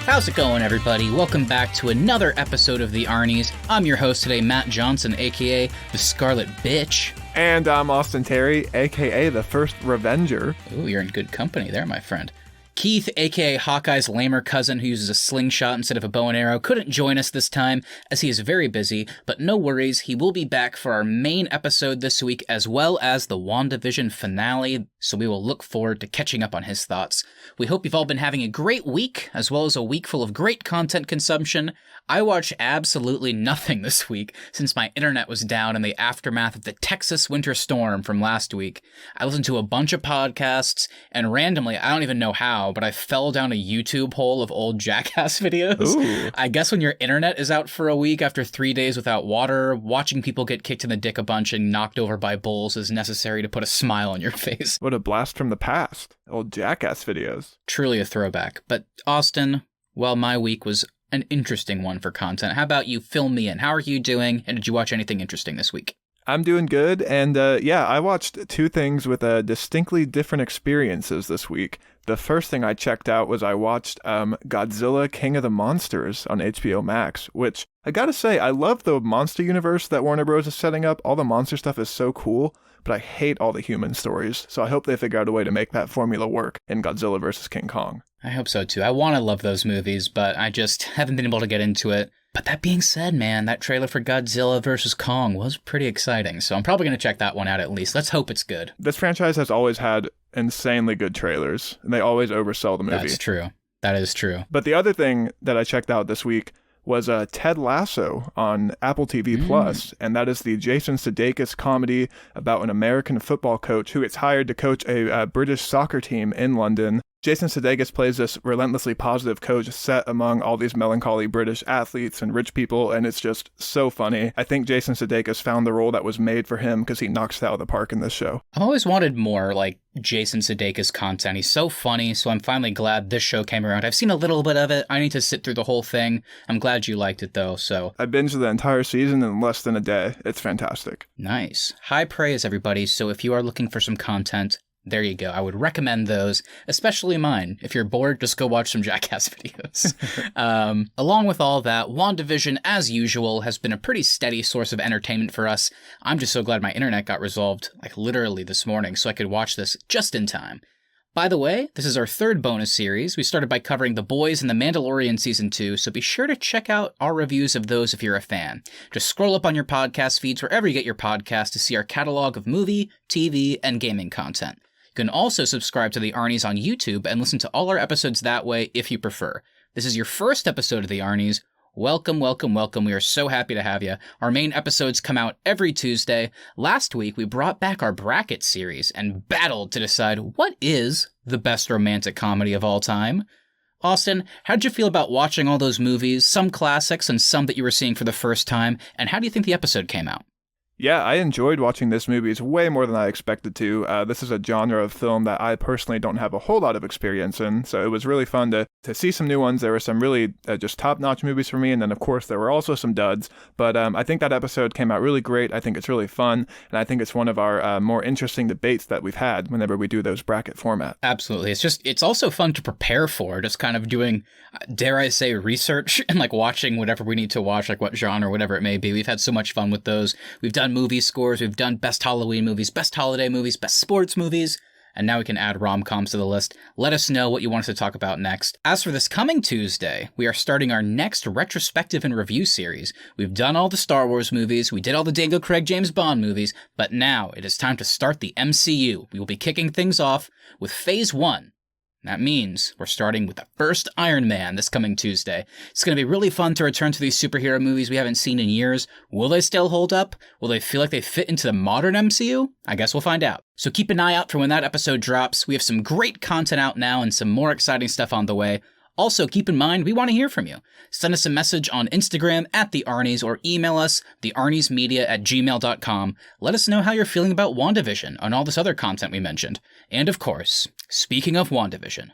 How's it going, everybody? Welcome back to another episode of the Arnies. I'm your host today, Matt Johnson, aka the Scarlet Bitch. And I'm Austin Terry, aka the First Revenger. Ooh, you're in good company there, my friend. Keith, aka Hawkeye's lamer cousin who uses a slingshot instead of a bow and arrow, couldn't join us this time as he is very busy, but no worries, he will be back for our main episode this week as well as the WandaVision finale, so we will look forward to catching up on his thoughts. We hope you've all been having a great week, as well as a week full of great content consumption. I watched absolutely nothing this week since my internet was down in the aftermath of the Texas winter storm from last week. I listened to a bunch of podcasts, and randomly, I don't even know how, but I fell down a YouTube hole of old Jackass videos. Ooh. I guess when your internet is out for a week after 3 days without water, watching people get kicked in the dick a bunch and knocked over by bulls is necessary to put a smile on your face. What a blast from the past. Old Jackass videos. Truly a throwback. But Austin, well, my week was an interesting one for content. How about you fill me in? How are you doing? And did you watch anything interesting this week? I'm doing good, and I watched two things with distinctly different experiences this week. The first thing I checked out was I watched Godzilla King of the Monsters on HBO Max, which I gotta say, I love the monster universe that Warner Bros. Is setting up. All the monster stuff is so cool, but I hate all the human stories, so I hope they figure out a way to make that formula work in Godzilla vs. King Kong. I hope so too. I want to love those movies, but I just haven't been able to get into it. But that being said, man, that trailer for Godzilla vs. Kong was pretty exciting, so I'm probably going to check that one out at least. Let's hope it's good. This franchise has always had insanely good trailers, and they always oversell the movie. That's true. That is true. But the other thing that I checked out this week was Ted Lasso on Apple TV Plus, and that is the Jason Sudeikis comedy about an American football coach who gets hired to coach a British soccer team in London. Jason Sudeikis plays this relentlessly positive coach set among all these melancholy British athletes and rich people, and it's just so funny. I think Jason Sudeikis found the role that was made for him because he knocks it out of the park in this show. I've always wanted more, Jason Sudeikis content. He's so funny, so I'm finally glad this show came around. I've seen a little bit of it. I need to sit through the whole thing. I'm glad you liked it, though, so... I binged the entire season in less than a day. It's fantastic. Nice. High praise, everybody, so if you are looking for some content... there you go. I would recommend those, especially mine. If you're bored, just go watch some Jackass videos. Along with all that, WandaVision, as usual, has been a pretty steady source of entertainment for us. I'm just so glad my internet got resolved, literally this morning, so I could watch this just in time. By the way, this is our third bonus series. We started by covering The Boys and The Mandalorian Season 2, so be sure to check out our reviews of those if you're a fan. Just scroll up on your podcast feeds wherever you get your podcast to see our catalog of movie, TV, and gaming content. You can also subscribe to the Arnies on YouTube and listen to all our episodes that way if you prefer. This is your first episode of the Arnies. Welcome, welcome, welcome. We are so happy to have you. Our main episodes come out every Tuesday. Last week, we brought back our bracket series and battled to decide what is the best romantic comedy of all time. Austin, how'd you feel about watching all those movies, some classics and some that you were seeing for the first time, and how do you think the episode came out? Yeah, I enjoyed watching this movie. It's way more than I expected to. This is a genre of film that I personally don't have a whole lot of experience in, so it was really fun to see some new ones. There were some really just top-notch movies for me, and then, of course, there were also some duds. But I think that episode came out really great. I think it's really fun, and I think it's one of our more interesting debates that we've had whenever we do those bracket format. Absolutely. It's also fun to prepare for, just kind of doing, dare I say, research and watching whatever we need to watch, what genre, whatever it may be. We've had so much fun with those. We've done movie scores, we've done best Halloween movies, best holiday movies, best sports movies, and now we can add rom-coms to the list. Let us know what you want us to talk about next. As for this coming Tuesday, we are starting our next retrospective and review series. We've done all the Star Wars movies, we did all the Daniel Craig James Bond movies, but now it is time to start the MCU. We will be kicking things off with Phase 1. That means we're starting with the first Iron Man this coming Tuesday. It's going to be really fun to return to these superhero movies we haven't seen in years. Will they still hold up? Will they feel like they fit into the modern MCU? I guess we'll find out. So keep an eye out for when that episode drops. We have some great content out now and some more exciting stuff on the way. Also, keep in mind, we want to hear from you. Send us a message on Instagram @TheArnies or email us, thearniesmedia@gmail.com. Let us know how you're feeling about WandaVision and all this other content we mentioned. And of course, speaking of WandaVision,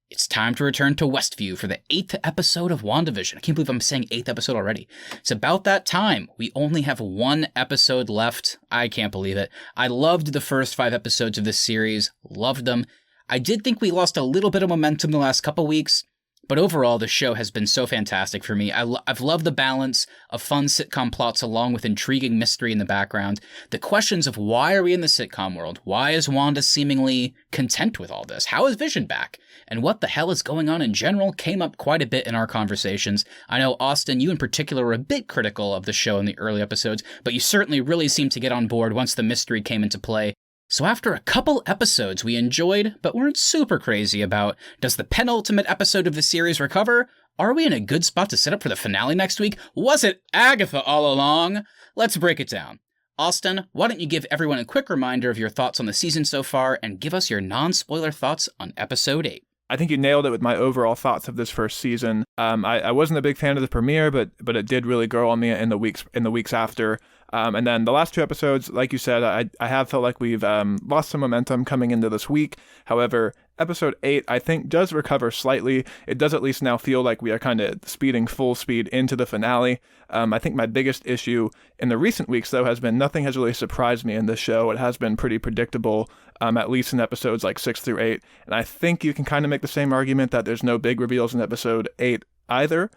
it's time to return to Westview for the 8th episode of WandaVision. I can't believe I'm saying 8th episode already. It's about that time. We only have one episode left. I can't believe it. I loved the first 5 episodes of this series. Loved them. I did think we lost a little bit of momentum the last couple weeks, But overall, the show has been so fantastic for me. I've loved the balance of fun sitcom plots along with intriguing mystery in the background. The questions of why are we in the sitcom world? Why is Wanda seemingly content with all this? How is Vision back? And what the hell is going on in general came up quite a bit in our conversations. I know, Austin, you in particular were a bit critical of the show in the early episodes, but you certainly really seemed to get on board once the mystery came into play. So after a couple episodes we enjoyed, but weren't super crazy about, does the penultimate episode of the series recover? Are we in a good spot to set up for the finale next week? Was it Agatha all along? Let's break it down. Austin, why don't you give everyone a quick reminder of your thoughts on the season so far and give us your non-spoiler thoughts on episode 8. I think you nailed it with my overall thoughts of this first season. I wasn't a big fan of the premiere, but it did really grow on me in the weeks after. And then the last two episodes, like you said, I have felt like we've lost some momentum coming into this week. However, episode 8, I think, does recover slightly. It does at least now feel like we are kind of speeding full speed into the finale. I think my biggest issue in the recent weeks, though, has been nothing has really surprised me in this show. It has been pretty predictable, at least in episodes like 6 through 8. And I think you can kind of make the same argument that there's no big reveals in episode 8 either.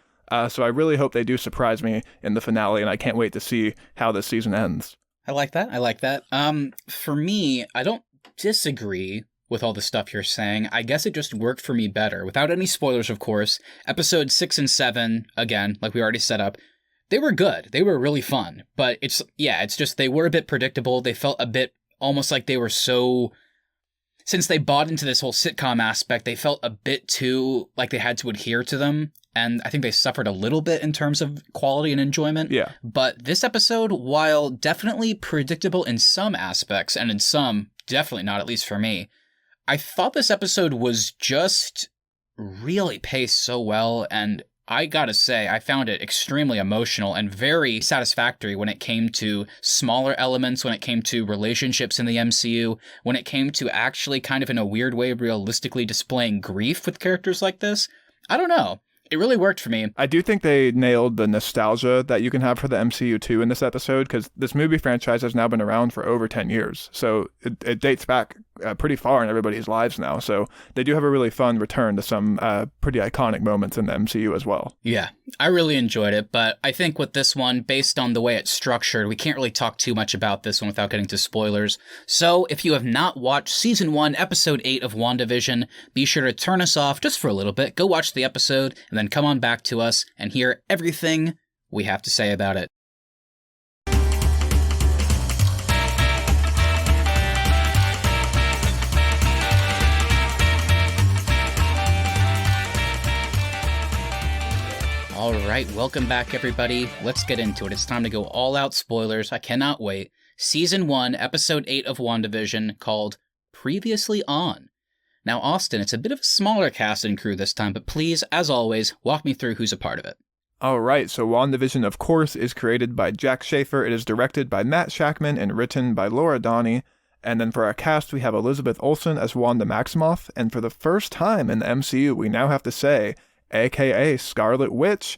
So I really hope they do surprise me in the finale, and I can't wait to see how this season ends. I like that. For me, I don't disagree with all the stuff you're saying. I guess it just worked for me better. Without any spoilers, of course. Episodes 6 and 7, again, like we already set up, they were good. They were really fun. But it's just they were a bit predictable. They felt a bit almost like they were so... Since they bought into this whole sitcom aspect, they felt a bit too like they had to adhere to them. And I think they suffered a little bit in terms of quality and enjoyment. Yeah. But this episode, while definitely predictable in some aspects, and in some, definitely not, at least for me, I thought this episode was just really paced so well. And I gotta say, I found it extremely emotional and very satisfactory when it came to smaller elements, when it came to relationships in the MCU, when it came to actually kind of in a weird way realistically displaying grief with characters like this. I don't know. It really worked for me. I do think they nailed the nostalgia that you can have for the MCU too in this episode, because this movie franchise has now been around for over 10 years. So it dates back pretty far in everybody's lives now. So they do have a really fun return to some pretty iconic moments in the MCU as well. Yeah, I really enjoyed it. But I think with this one, based on the way it's structured, we can't really talk too much about this one without getting to spoilers. So if you have not watched Season 1, Episode 8 of WandaVision, be sure to turn us off just for a little bit, go watch the episode, and then come on back to us and hear everything we have to say about it. All right, welcome back, everybody. Let's get into it. It's time to go all out spoilers. I cannot wait. Season 1, Episode 8 of WandaVision, called Previously On. Now, Austin, it's a bit of a smaller cast and crew this time, but please, as always, walk me through who's a part of it. All right, so WandaVision, of course, is created by Jack Schaefer. It is directed by Matt Shakman and written by Laura Donney. And then for our cast, we have Elizabeth Olsen as Wanda Maximoff. And for the first time in the MCU, we now have to say, a.k.a. Scarlet Witch.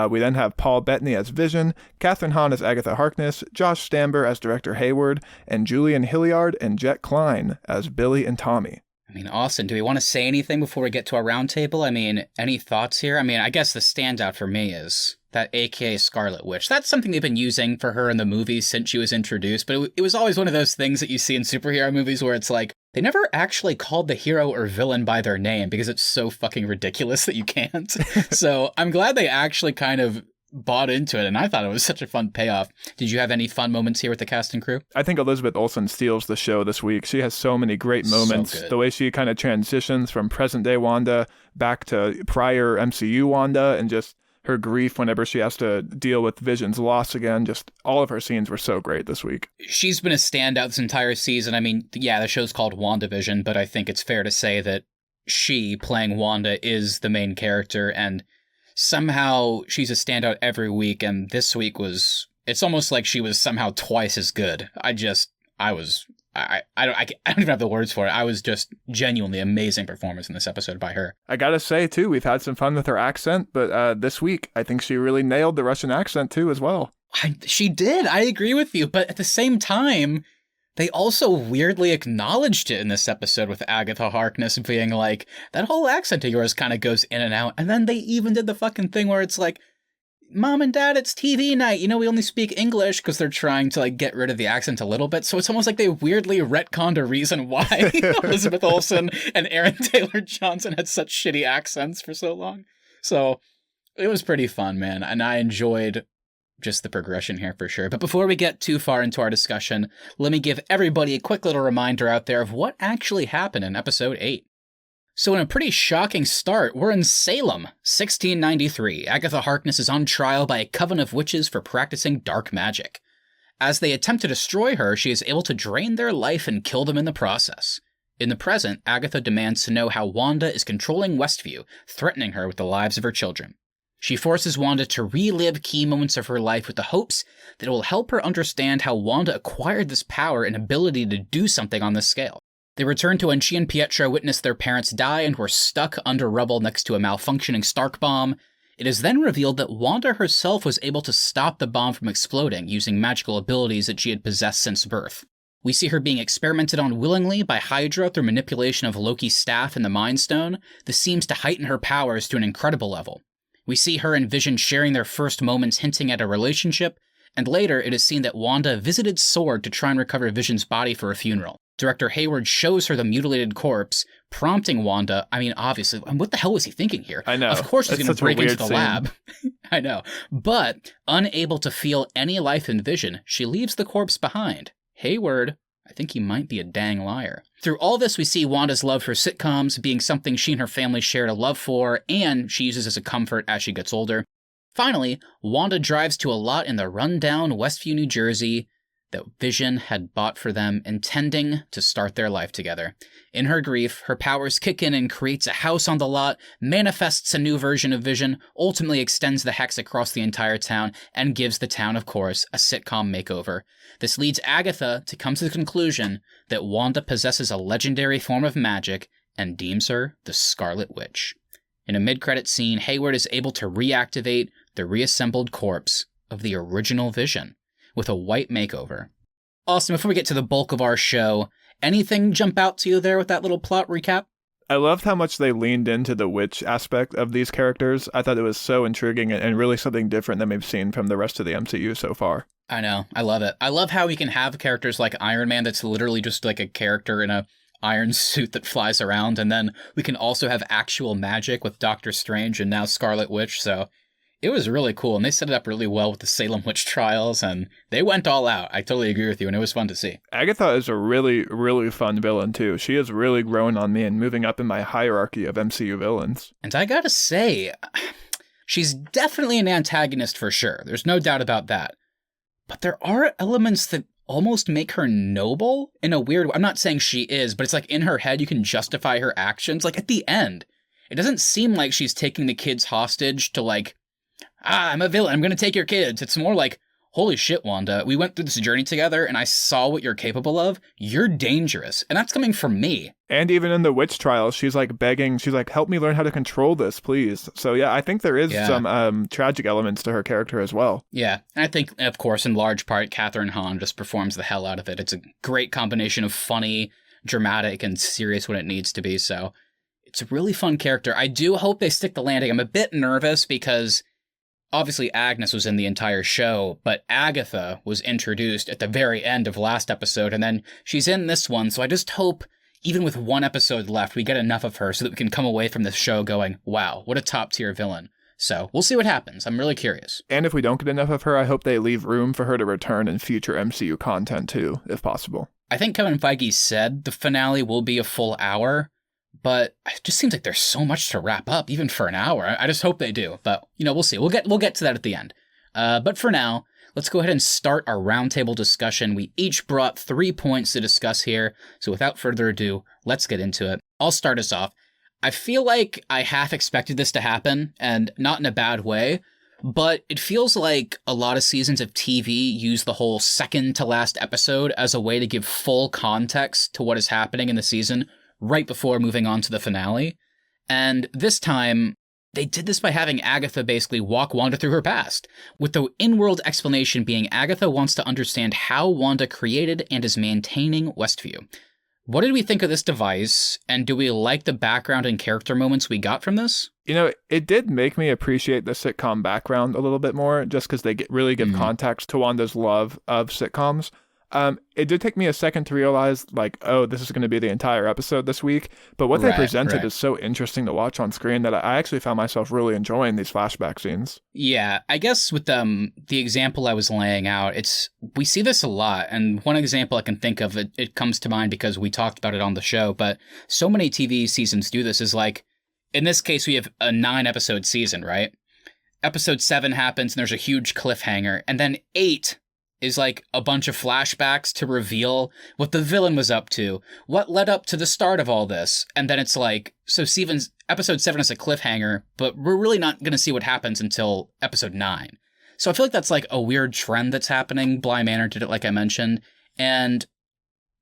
We then have Paul Bettany as Vision, Kathryn Hahn as Agatha Harkness, Josh Stamber as Director Hayward, and Julian Hilliard and Jet Klein as Billy and Tommy. I mean, Austin, do we want to say anything before we get to our roundtable? I mean, any thoughts here? I mean, I guess the standout for me is that AKA Scarlet Witch. That's something they've been using for her in the movies since she was introduced, but it was always one of those things that you see in superhero movies where it's like, they never actually called the hero or villain by their name because it's so fucking ridiculous that you can't. So I'm glad they actually kind of bought into it, and I thought it was such a fun payoff. Did you have any fun moments here with the cast and crew? I think Elizabeth Olsen steals the show this week. She has so many great moments. So the way she kind of transitions from present-day Wanda back to prior MCU Wanda, and just her grief whenever she has to deal with Vision's loss again. Just all of her scenes were so great this week. She's been a standout this entire season. I mean, yeah, the show's called WandaVision, but I think it's fair to say that she, playing Wanda, is the main character, and somehow she's a standout every week, and this week it's almost like she was somehow twice as good. I don't even have the words for it. I was just genuinely amazing performance in this episode by her. I gotta say, too, we've had some fun with her accent, but this week, I think she really nailed the Russian accent, too, as well. She did. I agree with you. But at the same time, They also weirdly acknowledged it in this episode with Agatha Harkness being like, that whole accent of yours kind of goes in and out. And then they even did the fucking thing where it's like, Mom and Dad, it's TV night. You know, we only speak English, because they're trying to like get rid of the accent a little bit. So it's almost like they weirdly retconned a reason why Elizabeth Olsen and Aaron Taylor Johnson had such shitty accents for so long. So it was pretty fun, man. And I enjoyed just the progression here for sure. But before we get too far into our discussion, let me give everybody a quick little reminder out there of what actually happened in episode 8. So in a pretty shocking start, we're in Salem, 1693. Agatha Harkness is on trial by a coven of witches for practicing dark magic. As they attempt to destroy her, she is able to drain their life and kill them in the process. In the present, Agatha demands to know how Wanda is controlling Westview, threatening her with the lives of her children. She forces Wanda to relive key moments of her life with the hopes that it will help her understand how Wanda acquired this power and ability to do something on this scale. They return to when she and Pietro witnessed their parents die and were stuck under rubble next to a malfunctioning Stark bomb. It is then revealed that Wanda herself was able to stop the bomb from exploding using magical abilities that she had possessed since birth. We see her being experimented on willingly by Hydra through manipulation of Loki's staff and the Mind Stone. This seems to heighten her powers to an incredible level. We see her and Vision sharing their first moments hinting at a relationship, and later it is seen that Wanda visited SWORD to try and recover Vision's body for a funeral. Director Hayward shows her the mutilated corpse, prompting Wanda, obviously, what the hell was he thinking here? I know. Of course he's going to break into the scene. lab. I know. But, unable to feel any life in Vision, she leaves the corpse behind. Hayward, I think he might be a dang liar. Through all this, we see Wanda's love for sitcoms being something she and her family shared a love for, and she uses as a comfort as she gets older. Finally, Wanda drives to a lot in the rundown Westview, New Jersey, that Vision had bought for them, intending to start their life together. In her grief, her powers kick in and creates a house on the lot, manifests a new version of Vision, ultimately extends the hex across the entire town, and gives the town, of course, a sitcom makeover. This leads Agatha to come to the conclusion that Wanda possesses a legendary form of magic and deems her the Scarlet Witch. In a mid-credit scene, Hayward is able to reactivate the reassembled corpse of the original Vision with a white makeover. Austin, before we get to the bulk of our show, anything jump out to you there with that little plot recap? I loved how much they leaned into the witch aspect of these characters. I thought it was so intriguing and really something different than we've seen from the rest of the MCU so far. I know. I love it. I love how we can have characters like Iron Man that's literally just like a character in a iron suit that flies around, and then we can also have actual magic with Doctor Strange and now Scarlet Witch, so it was really cool, and they set it up really well with the Salem Witch Trials, and they went all out. I totally agree with you, and it was fun to see. Agatha is a really, really fun villain, too. She has really grown on me and moving up in my hierarchy of MCU villains. And I gotta say, she's definitely an antagonist for sure. There's no doubt about that. But there are elements that almost make her noble in a weird way. I'm not saying she is, but it's like in her head you can justify her actions. Like at the end, it doesn't seem like she's taking the kids hostage to like, I'm a villain, I'm going to take your kids. It's more like, holy shit, Wanda, we went through this journey together and I saw what you're capable of. You're dangerous. And that's coming from me. And even in the witch trials, she's like begging, she's like, help me learn how to control this, please. So yeah, I think there is some tragic elements to her character as well. Yeah, and I think, of course, in large part, Catherine Hahn just performs the hell out of it. It's a great combination of funny, dramatic, and serious when it needs to be. So it's a really fun character. I do hope they stick the landing. I'm a bit nervous because obviously Agnes was in the entire show, but Agatha was introduced at the very end of last episode, and then she's in this one, so I just hope, even with one episode left, we get enough of her so that we can come away from this show going, wow, what a top-tier villain. So we'll see what happens. I'm really curious. And if we don't get enough of her, I hope they leave room for her to return in future MCU content too, if possible. I think Kevin Feige said the finale will be a full hour, but it just seems like there's so much to wrap up, even for an hour. I just hope they do. But, we'll see. We'll get to that at the end. But for now, let's go ahead and start our roundtable discussion. We each brought 3 points to discuss here. So without further ado, let's get into it. I'll start us off. I feel like I half expected this to happen, and not in a bad way. But it feels like a lot of seasons of TV use the whole second to last episode as a way to give full context to what is happening in the season right before moving on to the finale. And this time, they did this by having Agatha basically walk Wanda through her past, with the in-world explanation being Agatha wants to understand how Wanda created and is maintaining Westview. What did we think of this device, and do we like the background and character moments we got from this? You know, it did make me appreciate the sitcom background a little bit more, just because they really give context to Wanda's love of sitcoms. It did take me a second to realize, like, oh, this is going to be the entire episode this week. But what they presented is so interesting to watch on screen that I actually found myself really enjoying these flashback scenes. Yeah, I guess with the example I was laying out, we see this a lot. And one example I can think of, it comes to mind because we talked about it on the show, but so many TV seasons do this, is like, in this case, we have a 9-episode season, right? Episode 7 happens and there's a huge cliffhanger. And then 8 is like a bunch of flashbacks to reveal what the villain was up to, what led up to the start of all this. And then it's like, so episode 7 is a cliffhanger, but we're really not going to see what happens until episode 9. So I feel like that's like a weird trend that's happening. Bly Manor did it, like I mentioned. And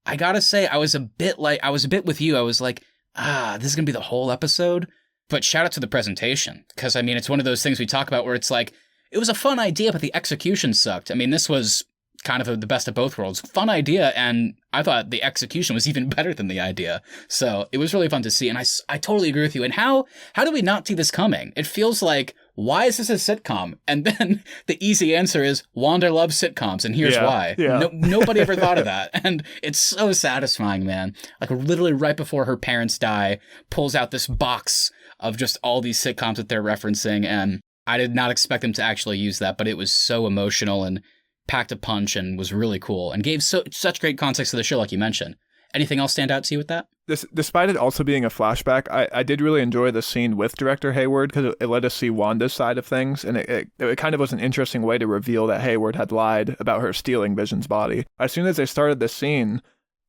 I gotta say, I was a bit with you. I was like, this is going to be the whole episode. But shout out to the presentation, because I mean, it's one of those things we talk about where it's like, it was a fun idea, but the execution sucked. I mean, this was kind of the best of both worlds. Fun idea, and I thought the execution was even better than the idea. So it was really fun to see, and I totally agree with you. And how do we not see this coming? It feels like, why is this a sitcom? And then the easy answer is, Wanda loves sitcoms, and here's why. Yeah. Nobody ever thought of that. And it's so satisfying, man. Like, literally right before her parents die, pulls out this box of just all these sitcoms that they're referencing, and I did not expect them to actually use that, but it was so emotional and packed a punch and was really cool and gave such great context to the show, like you mentioned. Anything else stand out to you with that? Despite it also being a flashback, I did really enjoy the scene with Director Hayward, because it let us see Wanda's side of things, and it kind of was an interesting way to reveal that Hayward had lied about her stealing Vision's body. As soon as they started this scene,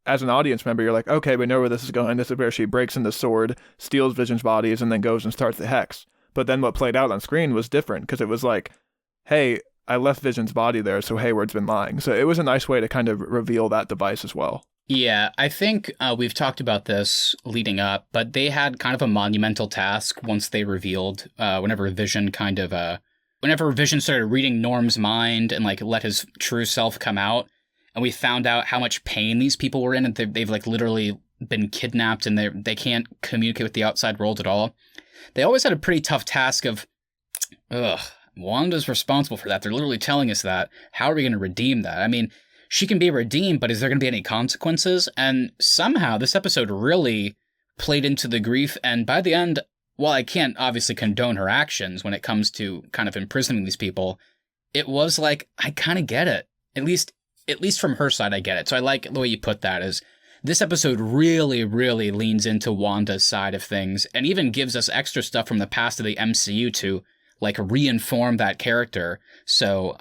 as an audience member, you're like, okay, we know where this is going. This is where she breaks into Sword, steals Vision's bodies, and then goes and starts the Hex. But then what played out on screen was different, because it was like, hey, I left Vision's body there, so Hayward's been lying. So it was a nice way to kind of reveal that device as well. Yeah, I think we've talked about this leading up, but they had kind of a monumental task once they revealed, whenever Vision started reading Norm's mind and like let his true self come out, and we found out how much pain these people were in, and they've like literally been kidnapped and they can't communicate with the outside world at all. They always had a pretty tough task of, Wanda's responsible for that. They're literally telling us that. How are we going to redeem that? I mean, she can be redeemed, but is there going to be any consequences? And somehow this episode really played into the grief. And by the end, while I can't obviously condone her actions when it comes to kind of imprisoning these people, it was like, I kind of get it. At least from her side, I get it. So I like the way you put that, is this episode really, really leans into Wanda's side of things and even gives us extra stuff from the past of the MCU to like reinform that character. So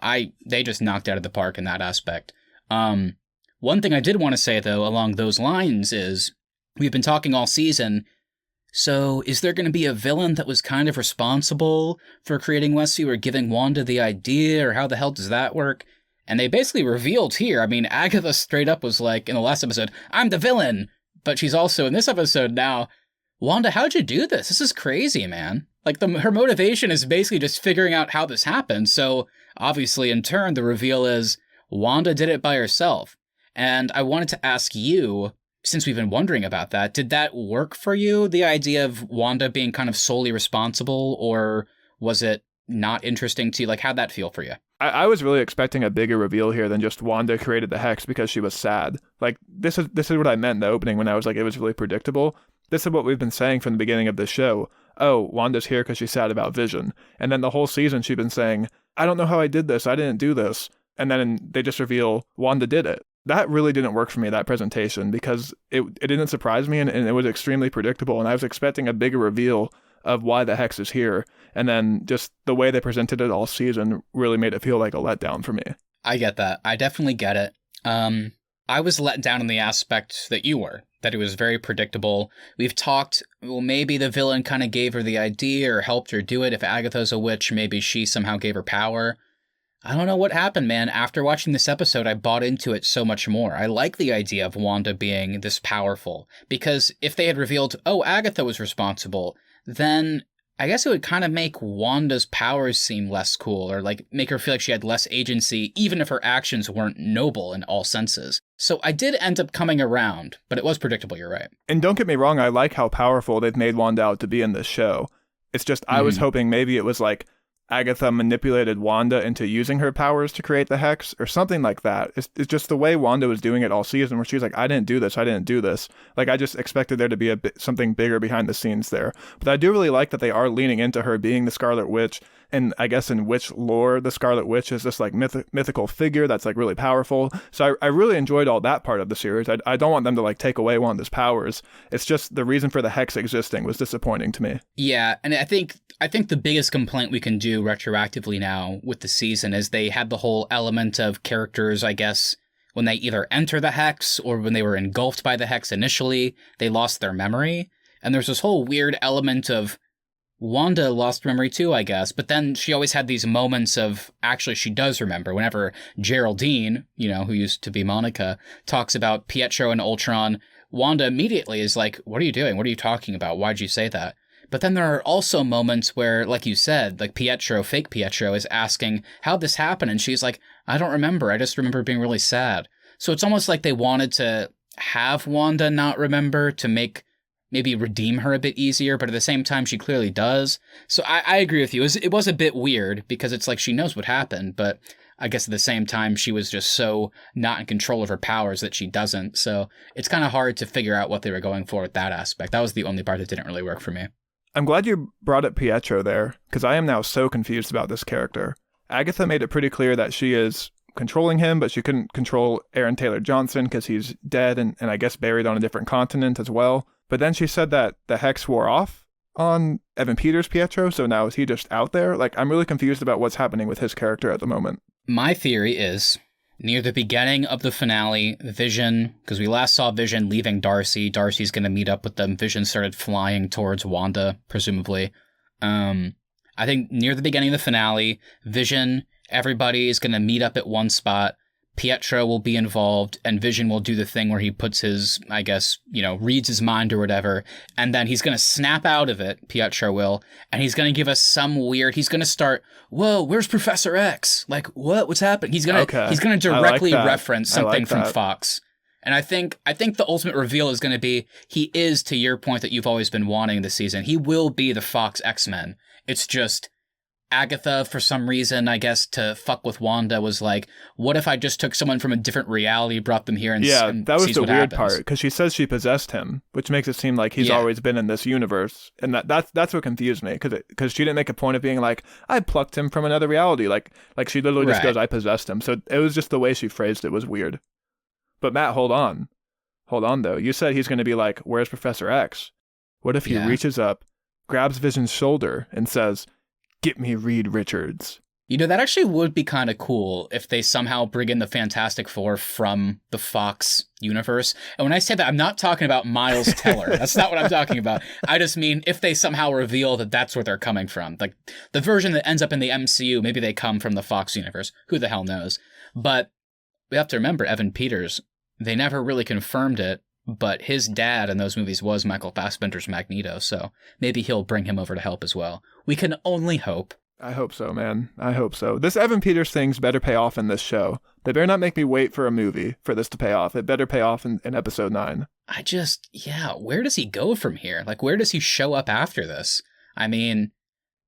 they just knocked out of the park in that aspect. One thing I did want to say though, along those lines, is we've been talking all season. So is there going to be a villain that was kind of responsible for creating Westview or giving Wanda the idea, or how the hell does that work? And they basically revealed here. I mean, Agatha straight up was like, in the last episode, I'm the villain. But she's also in this episode now, Wanda, how'd you do this? This is crazy, man. Like, her motivation is basically just figuring out how this happened. So obviously, in turn, the reveal is Wanda did it by herself. And I wanted to ask you, since we've been wondering about that, did that work for you, the idea of Wanda being kind of solely responsible, or was it not interesting to you? Like, how'd that feel for you? I was really expecting a bigger reveal here than just Wanda created the Hex because she was sad. Like, this is what I meant in the opening when I was like, it was really predictable. This is what we've been saying from the beginning of this show. Oh, Wanda's here because she's sad about Vision. And then the whole season she's been saying, I don't know how I did this. I didn't do this. And then they just reveal Wanda did it. That really didn't work for me, that presentation, because it didn't surprise me, and it was extremely predictable. And I was expecting a bigger reveal of why the Hex is here. And then just the way they presented it all season really made it feel like a letdown for me. I get that. I definitely get it. I was let down in the aspect that you were, that it was very predictable. We've talked, well, maybe the villain kind of gave her the idea or helped her do it. If Agatha's a witch, maybe she somehow gave her power. I don't know what happened, man. After watching this episode, I bought into it so much more. I like the idea of Wanda being this powerful, because if they had revealed, oh, Agatha was responsible, then I guess it would kind of make Wanda's powers seem less cool, or like make her feel like she had less agency, even if her actions weren't noble in all senses. So I did end up coming around, but it was predictable, you're right. And don't get me wrong, I like how powerful they've made Wanda out to be in this show. It's just, I was hoping maybe it was like Agatha manipulated Wanda into using her powers to create the hex or something like that. It's just the way Wanda was doing it all season, where she was like, I didn't do this. Like, I just expected there to be something bigger behind the scenes there. But I do really like that they are leaning into her being the Scarlet Witch. And I guess in witch lore, the Scarlet Witch is this like mythical figure that's like really powerful. So I really enjoyed all that part of the series. I don't want them to like take away Wanda's powers. It's just the reason for the hex existing was disappointing to me. Yeah, and I think the biggest complaint we can do retroactively now with the season is they had the whole element of characters, I guess, when they either enter the hex or when they were engulfed by the hex initially, they lost their memory. And there's this whole weird element of Wanda lost memory too, I guess, but then she always had these moments of actually she does remember. Whenever Geraldine, who used to be Monica, talks about Pietro and Ultron, Wanda immediately is like, what are you doing? What are you talking about? Why'd you say that? But then there are also moments where, like you said, like Pietro, fake Pietro, is asking, how'd this happen? And she's like, I don't remember. I just remember being really sad. So it's almost like they wanted to have Wanda not remember to maybe redeem her a bit easier, but at the same time, she clearly does. So I agree with you. It was a bit weird because it's like she knows what happened, but I guess at the same time, she was just so not in control of her powers that she doesn't. So it's kind of hard to figure out what they were going for with that aspect. That was the only part that didn't really work for me. I'm glad you brought up Pietro there, because I am now so confused about this character. Agatha made it pretty clear that she is controlling him, but she couldn't control Aaron Taylor Johnson because he's dead and I guess buried on a different continent as well. But then she said that the hex wore off on Evan Peters' Pietro, so now is he just out there? Like, I'm really confused about what's happening with his character at the moment. My theory is, near the beginning of the finale, Vision, because we last saw Vision leaving Darcy's going to meet up with them. Vision started flying towards Wanda, presumably. I think near the beginning of the finale, Vision, everybody is going to meet up at one spot. Pietro will be involved, and Vision will do the thing where he puts his, I guess, reads his mind or whatever, and then he's going to snap out of it, Pietro will, and he's going to give us he's going to start, whoa, where's Professor X? Like, what's happening? He's going to directly reference something from Fox. And I think the ultimate reveal is going to be, he is, to your point that you've always been wanting this season, he will be the Fox X-Men. It's just Agatha, for some reason, I guess, to fuck with Wanda, was like, what if I just took someone from a different reality, brought them here, and that was the weird happens? part, because she says she possessed him, which makes it seem like he's always been in this universe, and that's what confused me, because she didn't make a point of being like, I plucked him from another reality, like she literally just goes, I possessed him. So it was just the way she phrased it was weird. But Matt, hold on though. You said he's going to be like, where's Professor X? What if he reaches up, grabs Vision's shoulder, and says, get me Reed Richards? That actually would be kind of cool if they somehow bring in the Fantastic Four from the Fox universe. And when I say that, I'm not talking about Miles Teller. That's not what I'm talking about. I just mean if they somehow reveal that that's where they're coming from. Like, the version that ends up in the MCU, maybe they come from the Fox universe. Who the hell knows? But we have to remember, Evan Peters, they never really confirmed it, but his dad in those movies was Michael Fassbender's Magneto, so maybe he'll bring him over to help as well. We can only hope. I hope so, man. I hope so. This Evan Peters thing's better pay off in this show. They better not make me wait for a movie for this to pay off. It better pay off in episode 9. Where does he go from here? Like, where does he show up after this? I mean,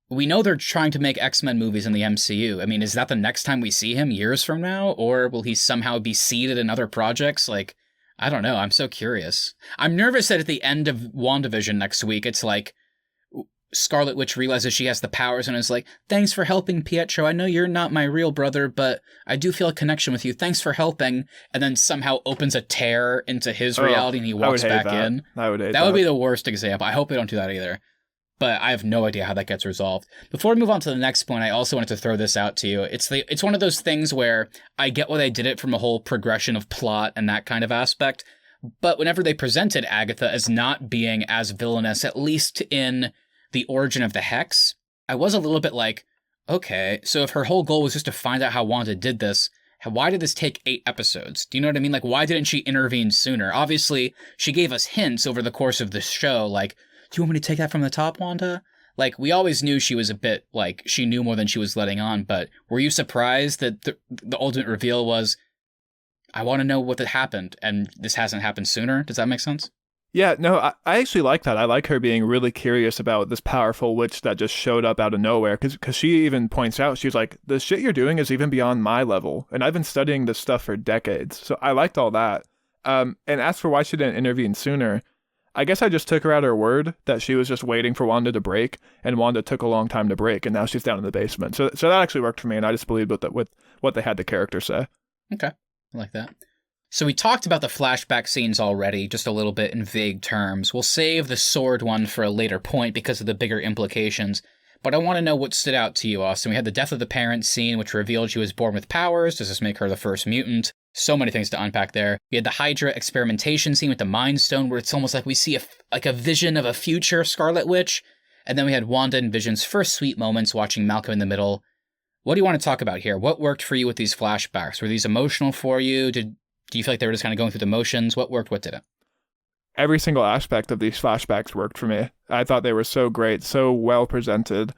we know they're trying to make X-Men movies in the MCU. I mean, is that the next time we see him years from now? Or will he somehow be seeded in other projects? Like, I don't know. I'm so curious. I'm nervous that at the end of WandaVision next week, it's like Scarlet Witch realizes she has the powers and is like, thanks for helping, Pietro. I know you're not my real brother, but I do feel a connection with you. Thanks for helping. And then somehow opens a tear into his reality and he walks back in. I would hate that. That would be the worst example. I hope they don't do that either. But I have no idea how that gets resolved. Before we move on to the next point, I also wanted to throw this out to you. It's one of those things where I get why they did it from a whole progression of plot and that kind of aspect. But whenever they presented Agatha as not being as villainous, at least in the origin of the Hex, I was a little bit like, okay, so if her whole goal was just to find out how Wanda did this, why did this take 8 episodes? Do you know what I mean? Like, why didn't she intervene sooner? Obviously, she gave us hints over the course of the show, like, do you want me to take that from the top, Wanda? Like, we always knew she was a bit, like, she knew more than she was letting on, but were you surprised that the ultimate reveal was, I want to know what happened, and this hasn't happened sooner? Does that make sense? Yeah, no, I actually like that. I like her being really curious about this powerful witch that just showed up out of nowhere. Because she even points out, she's like, the shit you're doing is even beyond my level. And I've been studying this stuff for decades. So I liked all that. And as for why she didn't intervene sooner, I guess I just took her at her word that she was just waiting for Wanda to break. And Wanda took a long time to break. And now she's down in the basement. So that actually worked for me. And I just believed with what they had the character say. Okay. I like that. So we talked about the flashback scenes already, just a little bit in vague terms. We'll save the sword one for a later point because of the bigger implications. But I want to know what stood out to you, Austin. We had the death of the parents scene, which revealed she was born with powers. Does this make her the first mutant? So many things to unpack there. We had the Hydra experimentation scene with the Mind Stone, where it's almost like we see a vision of a future Scarlet Witch. And then we had Wanda and Vision's first sweet moments watching Malcolm in the Middle. What do you want to talk about here? What worked for you with these flashbacks? Were these emotional for you? Do you feel like they were just kind of going through the motions? What worked, what didn't? Every single aspect of these flashbacks worked for me. I thought they were so great, so well presented,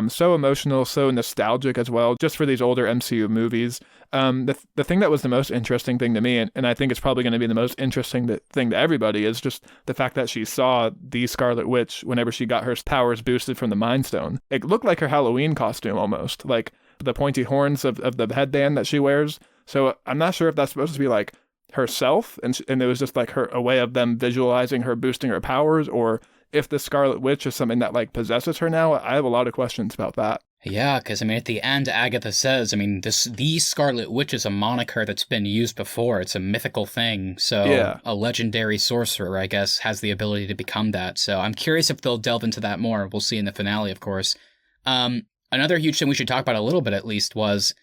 so emotional, so nostalgic as well, just for these older MCU movies. The thing that was the most interesting thing to me, and I think it's probably going to be the most interesting thing to everybody, is just the fact that she saw the Scarlet Witch whenever she got her powers boosted from the Mind Stone. It looked like her Halloween costume almost, like the pointy horns of the headband that she wears. So I'm not sure if that's supposed to be like herself, and it was just like a way of them visualizing her boosting her powers, or if the Scarlet Witch is something that like possesses her now. I have a lot of questions about that. Yeah, because I mean, at the end, Agatha says, I mean, the Scarlet Witch is a moniker that's been used before. It's a mythical thing. So yeah. A legendary sorcerer, I guess, has the ability to become that. So I'm curious if they'll delve into that more. We'll see in the finale, of course. Another huge thing we should talk about a little bit, at least, was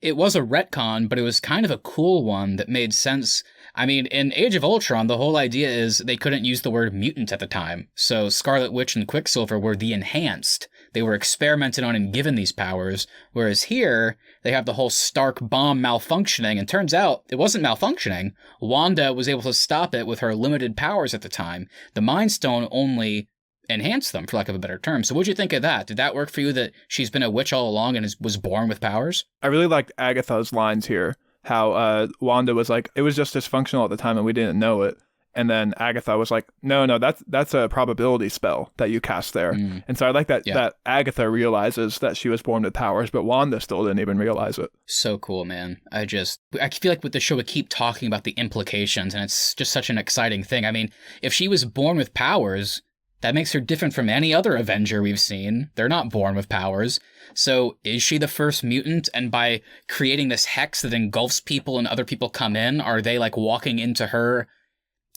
it was a retcon, but it was kind of a cool one that made sense. I mean, in Age of Ultron, the whole idea is they couldn't use the word mutant at the time. So Scarlet Witch and Quicksilver were the enhanced. They were experimented on and given these powers. Whereas here, they have the whole Stark bomb malfunctioning, and turns out it wasn't malfunctioning. Wanda was able to stop it with her limited powers at the time. The Mind Stone only enhanced them, for lack of a better term. So what'd you think of that? Did that work for you, that she's been a witch all along and was born with powers? I really liked Agatha's lines here, how Wanda was like, it was just dysfunctional at the time and we didn't know it. And then Agatha was like, no, that's a probability spell that you cast there. And so I like that that Agatha realizes that she was born with powers, but Wanda still didn't even realize it. So cool, man. I feel like with the show, we keep talking about the implications, and it's just such an exciting thing. I mean, if she was born with powers, that makes her different from any other Avenger we've seen. They're not born with powers. So is she the first mutant? And by creating this hex that engulfs people and other people come in, are they like walking into her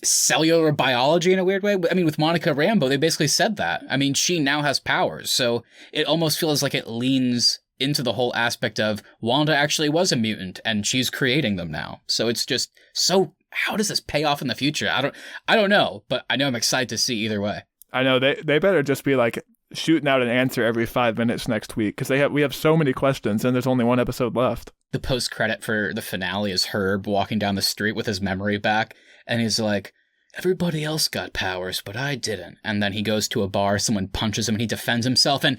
cellular biology in a weird way? I mean, with Monica Rambeau, they basically said that. I mean, she now has powers. So it almost feels like it leans into the whole aspect of Wanda actually was a mutant and she's creating them now. So it's just so, how does this pay off in the future? I don't know, but I know I'm excited to see either way. I know they better just be like shooting out an answer every 5 minutes next week, because we have so many questions and there's only one episode left. The post credit for the finale is Herb walking down the street with his memory back, and he's like, everybody else got powers, but I didn't. And then he goes to a bar, someone punches him, and he defends himself, and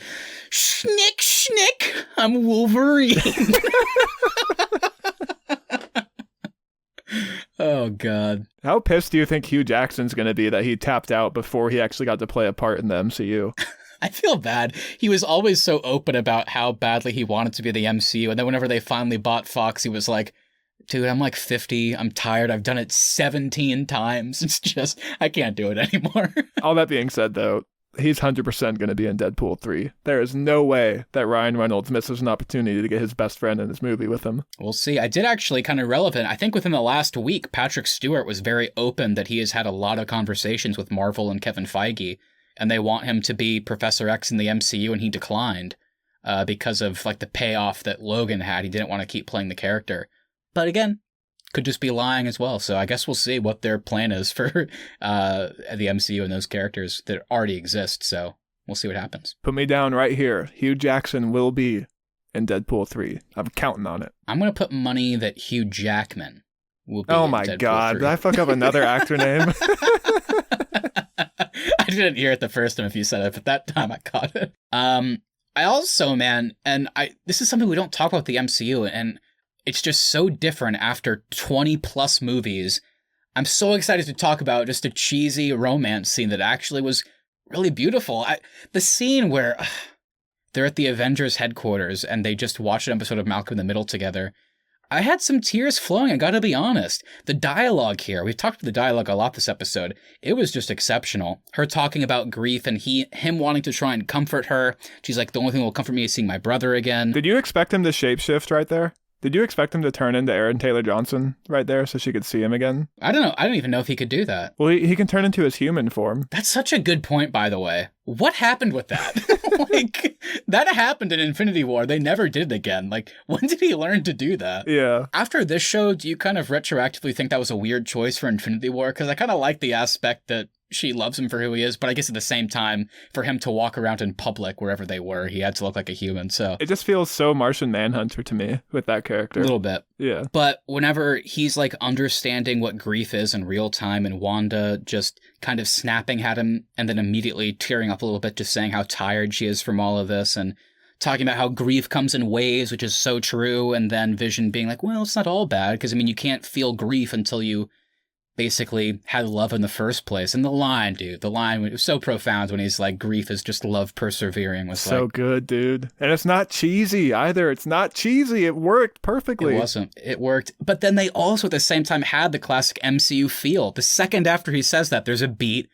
schnick, schnick, I'm Wolverine. Oh, God. How pissed do you think Hugh Jackson's going to be that he tapped out before he actually got to play a part in the MCU? I feel bad. He was always so open about how badly he wanted to be the MCU, and then whenever they finally bought Fox, he was like, dude, I'm like 50, I'm tired, I've done it 17 times, it's just, I can't do it anymore. All that being said, though, he's 100% going to be in Deadpool 3. There is no way that Ryan Reynolds misses an opportunity to get his best friend in this movie with him. We'll see. I did actually, kind of relevant, I think within the last week, Patrick Stewart was very open that he has had a lot of conversations with Marvel and Kevin Feige, and they want him to be Professor X in the MCU, and he declined because of like the payoff that Logan had. He didn't want to keep playing the character. But again, could just be lying as well. So I guess we'll see what their plan is for the MCU and those characters that already exist. So we'll see what happens. Put me down right here. Hugh Jackson will be in Deadpool 3. I'm counting on it. I'm going to put money that Hugh Jackman will be in Deadpool 3. Did I fuck up another actor name? I didn't hear it the first time if you said it, but that time I caught it. I also, man, this is something we don't talk about the MCU, and it's just so different after 20 plus movies. I'm so excited to talk about just a cheesy romance scene that actually was really beautiful. The scene where they're at the Avengers headquarters and they just watch an episode of Malcolm in the Middle together. I had some tears flowing, I gotta be honest. The dialogue here, we've talked about the dialogue a lot this episode. It was just exceptional. Her talking about grief and him wanting to try and comfort her. She's like, the only thing that will comfort me is seeing my brother again. Did you expect him to shapeshift right there? Did you expect him to turn into Aaron Taylor Johnson right there so she could see him again? I don't know. I don't even know if he could do that. Well, he can turn into his human form. That's such a good point, by the way. What happened with that? That happened in Infinity War. They never did it again. When did he learn to do that? Yeah. After this show, do you kind of retroactively think that was a weird choice for Infinity War? Because I kind of like the aspect that she loves him for who he is, but I guess at the same time, for him to walk around in public wherever they were, he had to look like a human, so... It just feels so Martian Manhunter to me with that character. A little bit. Yeah. But whenever he's, understanding what grief is in real time, and Wanda just kind of snapping at him, and then immediately tearing up a little bit, just saying how tired she is from all of this, and talking about how grief comes in waves, which is so true, and then Vision being like, well, it's not all bad, because, you can't feel grief until you basically had love in the first place. And the line was so profound when he's like, grief is just love persevering. Was so good, dude. And it's not cheesy either. It's not cheesy. It worked perfectly. It wasn't. It worked. But then they also at the same time had the classic MCU feel. The second after he says that, there's a beat.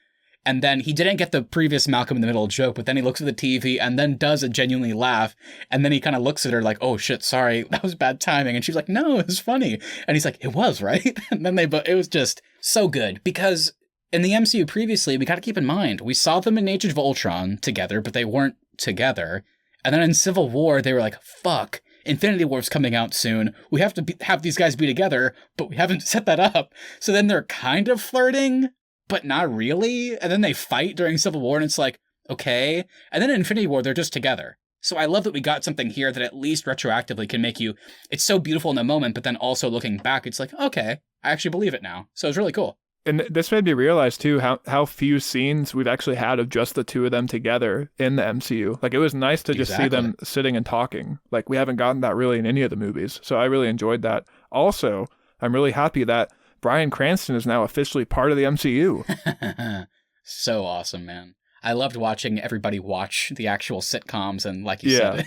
And then he didn't get the previous Malcolm in the Middle joke, but then he looks at the TV and then does a genuinely laugh. And then he kind of looks at her like, oh shit, sorry, that was bad timing. And she's like, no, it was funny. And he's like, it was, right? And then it was just so good because in the MCU previously, we got to keep in mind, we saw them in Age of Ultron together, but they weren't together. And then in Civil War, they were like, fuck, Infinity War's coming out soon. We have to have these guys be together, but we haven't set that up. So then they're kind of flirting, but not really. And then they fight during Civil War, and it's like, okay. And then in Infinity War, they're just together. So I love that we got something here that at least retroactively can make you, it's so beautiful in the moment, but then also looking back, it's like, okay, I actually believe it now. So it's really cool. And this made me realize, too, how few scenes we've actually had of just the two of them together in the MCU. It was nice to just see them sitting and talking. We haven't gotten that really in any of the movies. So I really enjoyed that. Also, I'm really happy that Bryan Cranston is now officially part of the MCU. So awesome, man. I loved watching everybody watch the actual sitcoms, and like you said,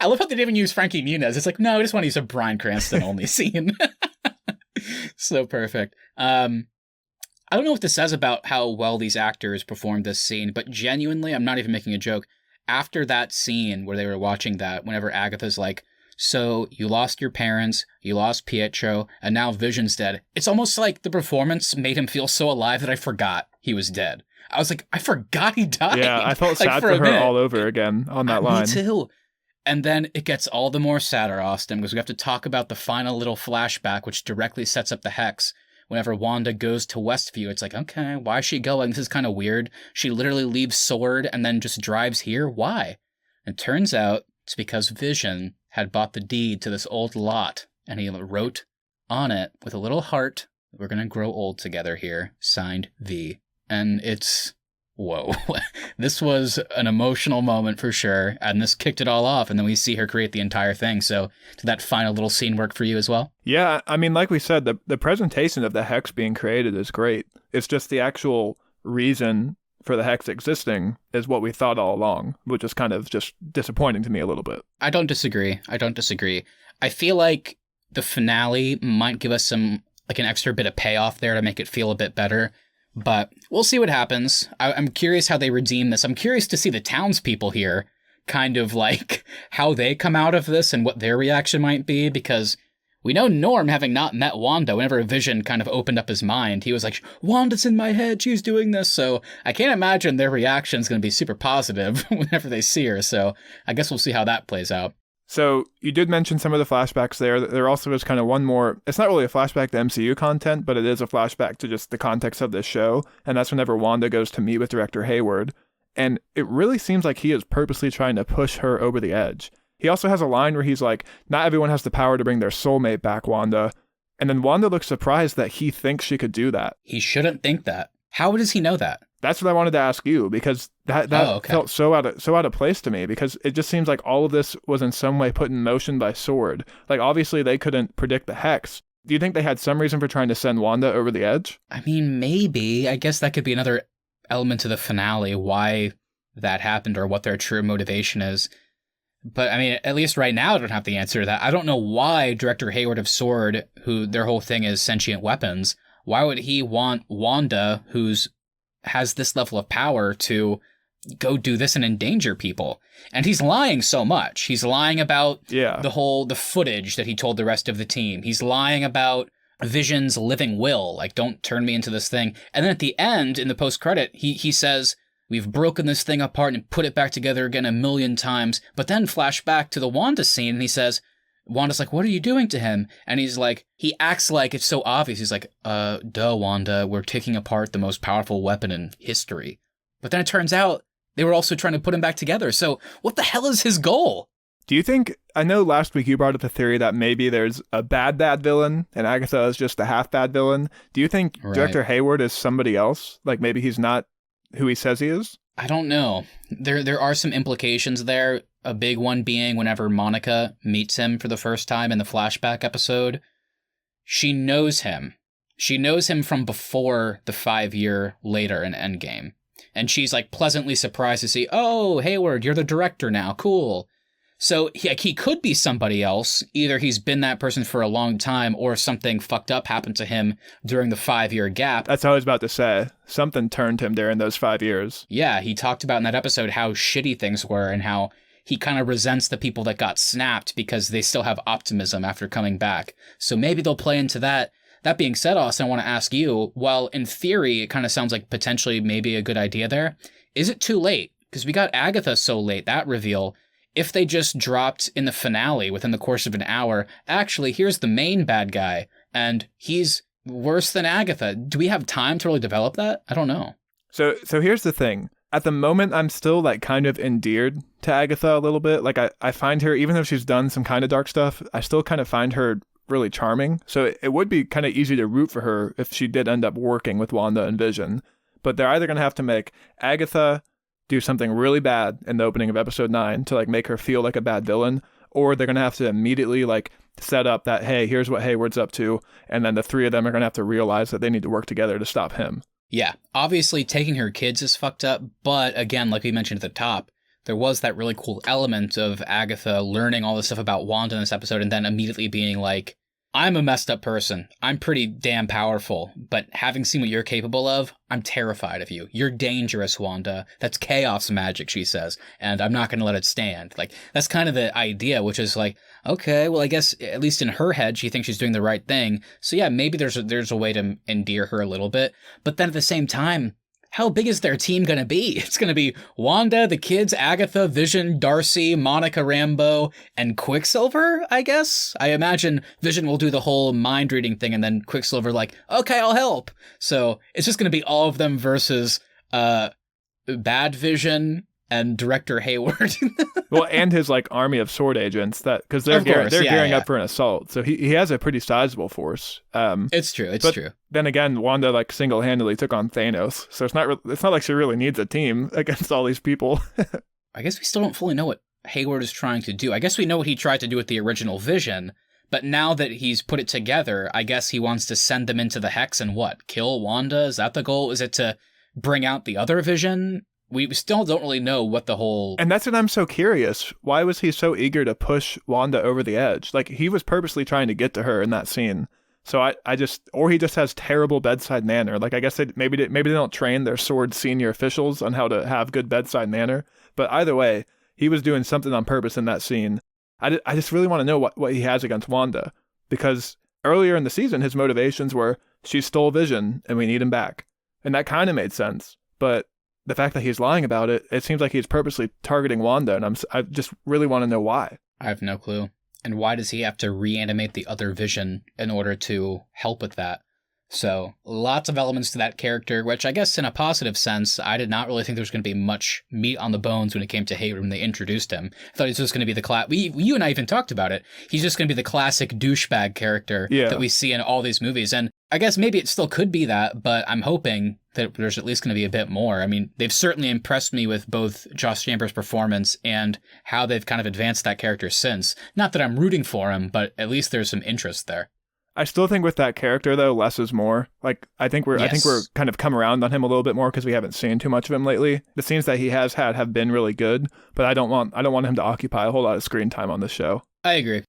I love how they didn't even use Frankie Muniz. It's like, no, I just want to use a Bryan Cranston only scene. So perfect. I don't know what this says about how well these actors performed this scene, but genuinely, I'm not even making a joke. After that scene where they were watching that, whenever Agatha's like, so you lost your parents, you lost Pietro, and now Vision's dead. It's almost like the performance made him feel so alive that I forgot he was dead. I was like, I forgot he died. Yeah, I felt sad for her all over again on that line. Me too. And then it gets all the more sadder, Austin, because we have to talk about the final little flashback, which directly sets up the Hex. Whenever Wanda goes to Westview, it's like, okay, why is she going? This is kind of weird. She literally leaves Sword and then just drives here. Why? It turns out it's because Vision had bought the deed to this old lot, and he wrote on it with a little heart, we're going to grow old together here, signed V. And it's, whoa. This was an emotional moment for sure, and this kicked it all off, and then we see her create the entire thing. So did that final little scene work for you as well? Yeah, like we said, the presentation of the Hex being created is great. It's just the actual reason for the Hex existing is what we thought all along, which is kind of just disappointing to me a little bit. I don't disagree. I feel like the finale might give us some, an extra bit of payoff there to make it feel a bit better, but we'll see what happens. I'm curious how they redeem this. I'm curious to see the townspeople here, kind of how they come out of this and what their reaction might be, because we know Norm, having not met Wanda, whenever Vision kind of opened up his mind, he was like, Wanda's in my head, she's doing this. So I can't imagine their reaction is going to be super positive whenever they see her. So I guess we'll see how that plays out. So you did mention some of the flashbacks there. There also is kind of one more, it's not really a flashback to MCU content, but it is a flashback to just the context of this show. And that's whenever Wanda goes to meet with Director Hayward. And it really seems like he is purposely trying to push her over the edge. He also has a line where he's like, not everyone has the power to bring their soulmate back, Wanda. And then Wanda looks surprised that he thinks she could do that. He shouldn't think that. How does he know that? That's what I wanted to ask you, because that Okay. felt so out of place to me, because it just seems like all of this was in some way put in motion by Sword. Like, obviously they couldn't predict the hex. Do you think they had some reason for trying to send Wanda over the edge? I mean, maybe. I guess that could be another element to the finale, why that happened or what their true motivation is. But I mean, at least right now I don't have the answer to that. I don't know why Director Hayward of Sword, who their whole thing is sentient weapons, why would he want Wanda, who's has this level of power, to go do this and endanger people? And he's lying so much. He's lying about the footage that he told the rest of the team. He's lying about Vision's living will, like, don't turn me into this thing. And then at the end, in the post-credit, he says, we've broken this thing apart and put it back together again 1,000,000 times. But then flash back to the Wanda scene, and he says, Wanda's like, what are you doing to him? And he's like, he acts like it's so obvious. He's like, duh, Wanda, we're taking apart the most powerful weapon in history. But then it turns out they were also trying to put him back together. So what the hell is his goal? Do you think, I know last week you brought up the theory that maybe there's a bad villain and Agatha is just a half bad villain. Do you think Director Hayward is somebody else? Like, maybe he's not who he says he is? I don't know. There are some implications there. A big one being whenever Monica meets him for the first time in the flashback episode, she knows him. She knows him from before the 5-year later in Endgame. And she's like pleasantly surprised to see, oh, Hayward, you're the director now. Cool. So he could be somebody else. Either he's been that person for a long time or something fucked up happened to him during the 5-year gap. That's what I was about to say. Something turned him during those 5 years. Yeah, he talked about in that episode how shitty things were and how he kind of resents the people that got snapped because they still have optimism after coming back. So maybe they'll play into that. That being said, Austin, I want to ask you, while in theory it kind of sounds like potentially maybe a good idea there, is it too late? Because we got Agatha so late, that reveal. If they just dropped in the finale within the course of an hour, actually, here's the main bad guy, and he's worse than Agatha. Do we have time to really develop that? I don't know. So here's the thing. At the moment, I'm still like kind of endeared to Agatha a little bit. Like I find her, even though she's done some kind of dark stuff, I still kind of find her really charming. So it would be kind of easy to root for her if she did end up working with Wanda and Vision. But they're either going to have to make Agatha do something really bad in the opening of episode 9 to like make her feel like a bad villain, or they're going to have to immediately like set up that, hey, here's what Hayward's up to, and then the three of them are going to have to realize that they need to work together to stop him. Yeah, obviously taking her kids is fucked up, but again, like we mentioned at the top, there was that really cool element of Agatha learning all this stuff about Wanda in this episode and then immediately being like, I'm a messed up person. I'm pretty damn powerful, but having seen what you're capable of, I'm terrified of you. You're dangerous, Wanda. That's chaos magic, she says, and I'm not going to let it stand. Like, that's kind of the idea, which is like, okay, well, I guess at least in her head, she thinks she's doing the right thing. So yeah, maybe there's a way to endear her a little bit, but then at the same time, how big is their team going to be? It's going to be Wanda, the kids, Agatha, Vision, Darcy, Monica Rambeau, and Quicksilver, I guess? I imagine Vision will do the whole mind-reading thing, and then Quicksilver like, okay, I'll help. So it's just going to be all of them versus Bad Vision and Director Hayward. Well, and his like army of sword agents, that because they're gearing up for an assault. So he has a pretty sizable force. It's true. It's true. Then again, Wanda like single-handedly took on Thanos, so it's not like she really needs a team against all these people. I guess we still don't fully know what Hayward is trying to do. I guess we know what he tried to do with the original Vision, but now that he's put it together, I guess he wants to send them into the Hex and what? Kill Wanda? Is that the goal? Is it to bring out the other Vision? We still don't really know what the whole... And that's what I'm so curious. Why was he so eager to push Wanda over the edge? Like, he was purposely trying to get to her in that scene. So or he just has terrible bedside manner. Like, I guess maybe they don't train their sword senior officials on how to have good bedside manner. But either way, he was doing something on purpose in that scene. I just really want to know what he has against Wanda. Because earlier in the season, his motivations were, she stole Vision and we need him back. And that kind of made sense. But the fact that he's lying about it, it seems like he's purposely targeting Wanda, and I just really want to know why. I have no clue. And why does he have to reanimate the other Vision in order to help with that? So lots of elements to that character, which I guess in a positive sense, I did not really think there was going to be much meat on the bones when it came to Hater when they introduced him. I thought he was just going to be the you and I even talked about it. He's just going to be the classic douchebag character that we see in all these movies. And I guess maybe it still could be that, but I'm hoping that there's at least going to be a bit more. I mean, they've certainly impressed me with both Josh Chambers' performance and how they've kind of advanced that character since. Not that I'm rooting for him, but at least there's some interest there. I still think with that character though, less is more. Like I think we're kind of come around on him a little bit more because we haven't seen too much of him lately. The scenes that he has had have been really good, but I don't want him to occupy a whole lot of screen time on this show. I agree.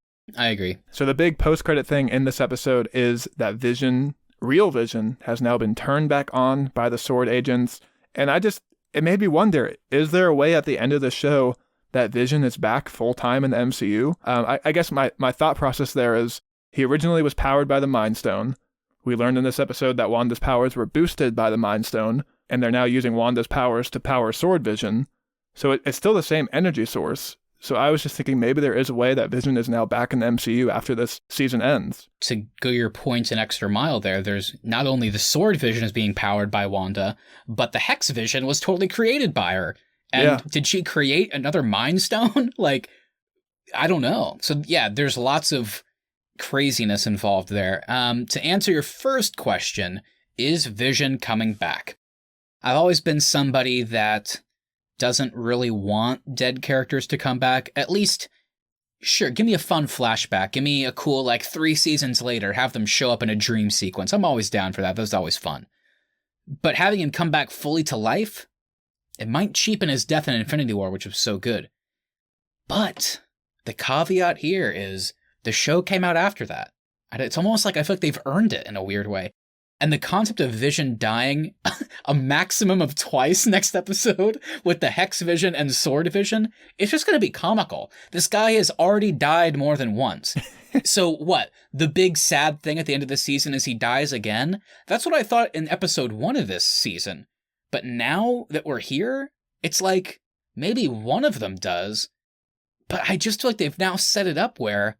So the big post-credit thing in this episode is that real Vision, has now been turned back on by the Sword agents, and it made me wonder, is there a way at the end of the show that Vision is back full-time in the MCU? I guess my thought process there is, he originally was powered by the Mind Stone. We learned in this episode that Wanda's powers were boosted by the Mind Stone, and they're now using Wanda's powers to power Sword Vision. So it's still the same energy source. So I was just thinking maybe there is a way that Vision is now back in the MCU after this season ends. To go your point an extra mile there, there's not only the Sword Vision is being powered by Wanda, but the Hex Vision was totally created by her. And did she create another Mind Stone? Like, I don't know. So yeah, there's lots of craziness involved there. To answer your first question, is Vision coming back? I've always been somebody that doesn't really want dead characters to come back. At least, sure, give me a fun flashback. Give me a cool, 3 seasons later, have them show up in a dream sequence. I'm always down for that. That's always fun. But having him come back fully to life, it might cheapen his death in Infinity War, which was so good. But the caveat here is the show came out after that. And it's almost like I feel like they've earned it in a weird way. And the concept of Vision dying a maximum of twice next episode with the Hex Vision and Sword Vision, it's just going to be comical. This guy has already died more than once. So what? The big sad thing at the end of the season is he dies again? That's what I thought in episode 1 of this season. But now that we're here, it's like maybe one of them does. But I just feel like they've now set it up where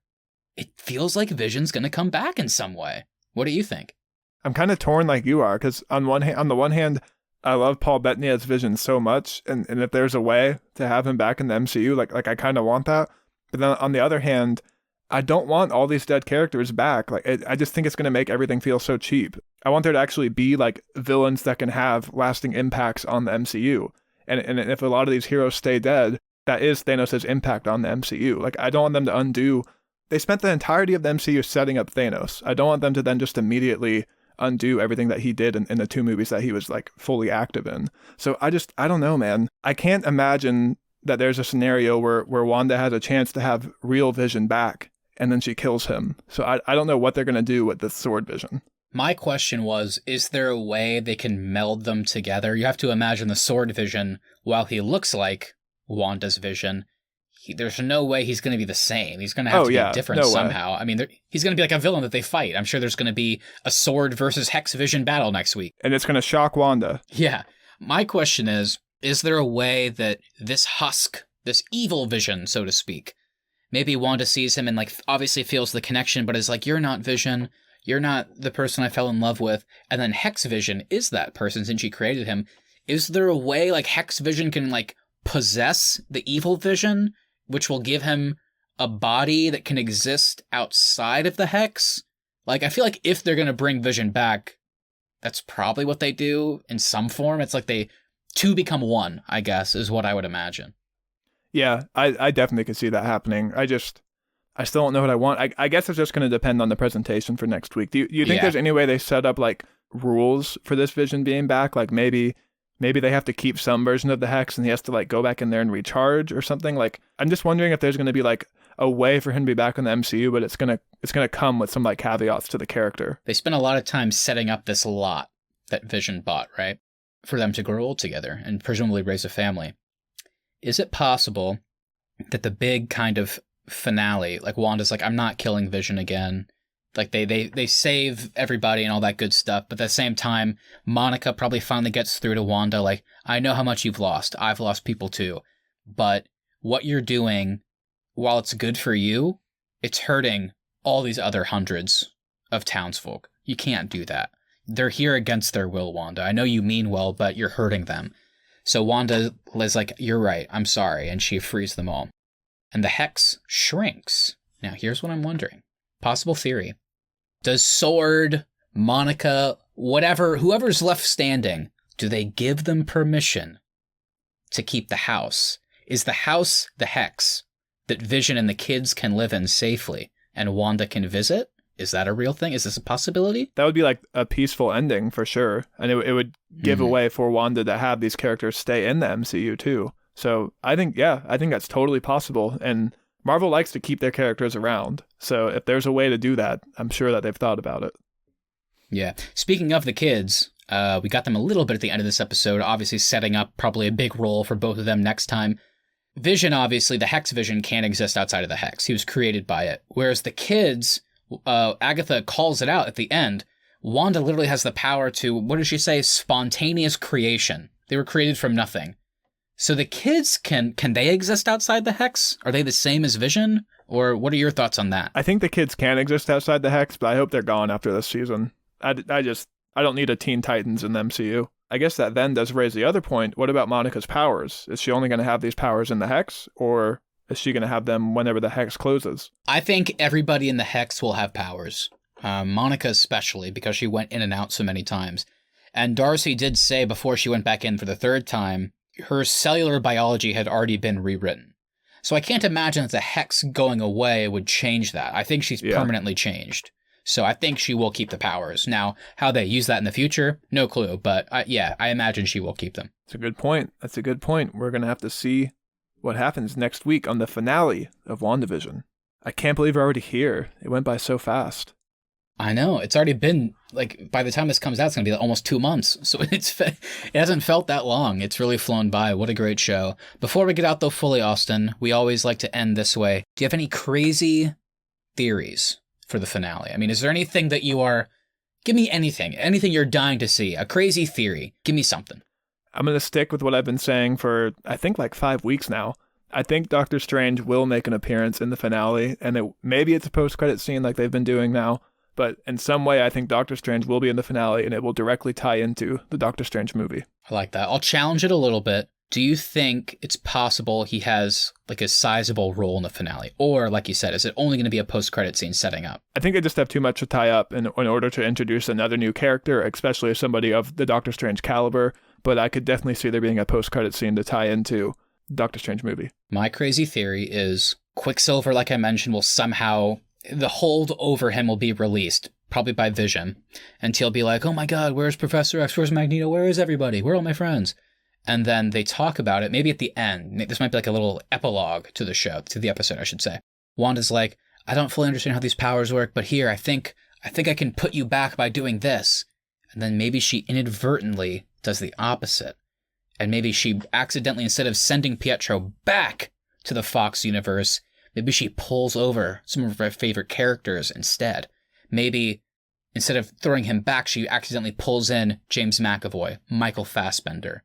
it feels like Vision's going to come back in some way. What do you think? I'm kind of torn like you are, because on the one hand, I love Paul Bettany as Vision so much, and if there's a way to have him back in the MCU, like I kind of want that. But then on the other hand, I don't want all these dead characters back. I just think it's going to make everything feel so cheap. I want there to actually be villains that can have lasting impacts on the MCU. And if a lot of these heroes stay dead, that is Thanos' impact on the MCU. I don't want them to undo. They spent the entirety of the MCU setting up Thanos. I don't want them to then just immediately undo everything that he did in the 2 movies that he was fully active in. So I don't know, man. I can't imagine that there's a scenario where Wanda has a chance to have real Vision back and then she kills him. So I don't know what they're going to do with the Sword Vision. My question was, is there a way they can meld them together? You have to imagine the Sword Vision, while he looks like Wanda's Vision, there's no way he's going to be the same. He's going to have to be different somehow. I mean, he's going to be like a villain that they fight. I'm sure there's going to be a Sword versus Hex Vision battle next week. And it's going to shock Wanda. Yeah. My question is there a way that this husk, this evil Vision, so to speak, maybe Wanda sees him and obviously feels the connection, but is like, you're not Vision. You're not the person I fell in love with. And then Hex Vision is that person since she created him. Is there a way Hex Vision can possess the evil Vision, which will give him a body that can exist outside of the Hex? I feel like if they're going to bring Vision back, that's probably what they do in some form. It's they two become one, I guess, is what I would imagine. Yeah, I definitely could see that happening. I still don't know what I want. I guess it's just going to depend on the presentation for next week. Do you think there's any way they set up rules for this Vision being back? Maybe they have to keep some version of the Hex and he has to go back in there and recharge or something. I'm just wondering if there's going to be a way for him to be back in the MCU, but it's going to come with some caveats to the character. They spent a lot of time setting up this lot that Vision bought, right? For them to grow old together and presumably raise a family. Is it possible that the big kind of finale, Wanda's I'm not killing Vision again, they save everybody and all that good stuff, but at the same time, Monica probably finally gets through to Wanda, I know how much you've lost. I've lost people too. But what you're doing, while it's good for you, it's hurting all these other hundreds of townsfolk. You can't do that. they're here against their will, Wanda. I know you mean well, but you're hurting them. So Wanda is like, you're right, I'm sorry, and she frees them all. And the hex shrinks. Now, here's what I'm wondering. Possible theory. Does Sword, Monica, whoever's left standing, do they give them permission to keep the house? Is the house the hex that Vision and the kids can live in safely and Wanda can visit? Is that a real thing? Is this a possibility? That would be like a peaceful ending for sure. And it would give a way for Wanda to have these characters stay in the MCU too. So I think that's totally possible. And Marvel likes to keep their characters around. So if there's a way to do that, I'm sure that they've thought about it. Yeah. Speaking of the kids, we got them a little bit at the end of this episode, obviously setting up probably a big role for both of them next time. Vision, obviously, the Hex Vision can't exist outside of the Hex. He was created by it. Whereas the kids, Agatha calls it out at the end. Wanda literally has the power to, what does she say? Spontaneous creation. They were created from nothing. So the kids, can they exist outside the Hex? Are they the same as Vision? Or what are your thoughts on that? I think the kids can exist outside the Hex, but I hope they're gone after this season. I don't need a Teen Titans in the MCU. I guess that then does raise the other point. What about Monica's powers? Is she only going to have these powers in the Hex, or is she going to have them whenever the Hex closes? I think everybody in the Hex will have powers. Monica especially, because she went in and out so many times. And Darcy did say before she went back in for the third time, her cellular biology had already been rewritten. So I can't imagine that the Hex going away would change that. I think she's permanently changed. So I think she will keep the powers. Now, how they use that in the future, no clue. But I imagine she will keep them. That's a good point. We're going to have to see what happens next week on the finale of WandaVision. I can't believe we're already here. It went by so fast. I know. It's already been, by the time this comes out, it's going to be almost 2 months. So it hasn't felt that long. It's really flown by. What a great show. Before we get out, though, fully, Austin, we always like to end this way. Do you have any crazy theories for the finale? I mean, is there anything that give me anything you're dying to see, a crazy theory. Give me something. I'm going to stick with what I've been saying for, I think, 5 weeks now. I think Doctor Strange will make an appearance in the finale, and maybe it's a post-credit scene like they've been doing now, but in some way, I think Doctor Strange will be in the finale, and it will directly tie into the Doctor Strange movie. I like that. I'll challenge it a little bit. Do you think it's possible he has a sizable role in the finale? Or, like you said, is it only going to be a post-credit scene setting up? I think they just have too much to tie up in order to introduce another new character, especially somebody of the Doctor Strange caliber. But I could definitely see there being a post-credit scene to tie into the Doctor Strange movie. My crazy theory is Quicksilver, like I mentioned, will somehow... the hold over him will be released, probably by Vision. And he'll be like, oh my god, where's Professor X? Where's Magneto? Where is everybody? Where are all my friends? And then they talk about it, maybe at the end. This might be a little epilogue to the show, to the episode, I should say. Wanda's like, I don't fully understand how these powers work, but here, I think I can put you back by doing this. And then maybe she inadvertently does the opposite. And maybe she accidentally, instead of sending Pietro back to the Fox universe, maybe she pulls over some of her favorite characters instead. Maybe instead of throwing him back, she accidentally pulls in James McAvoy, Michael Fassbender.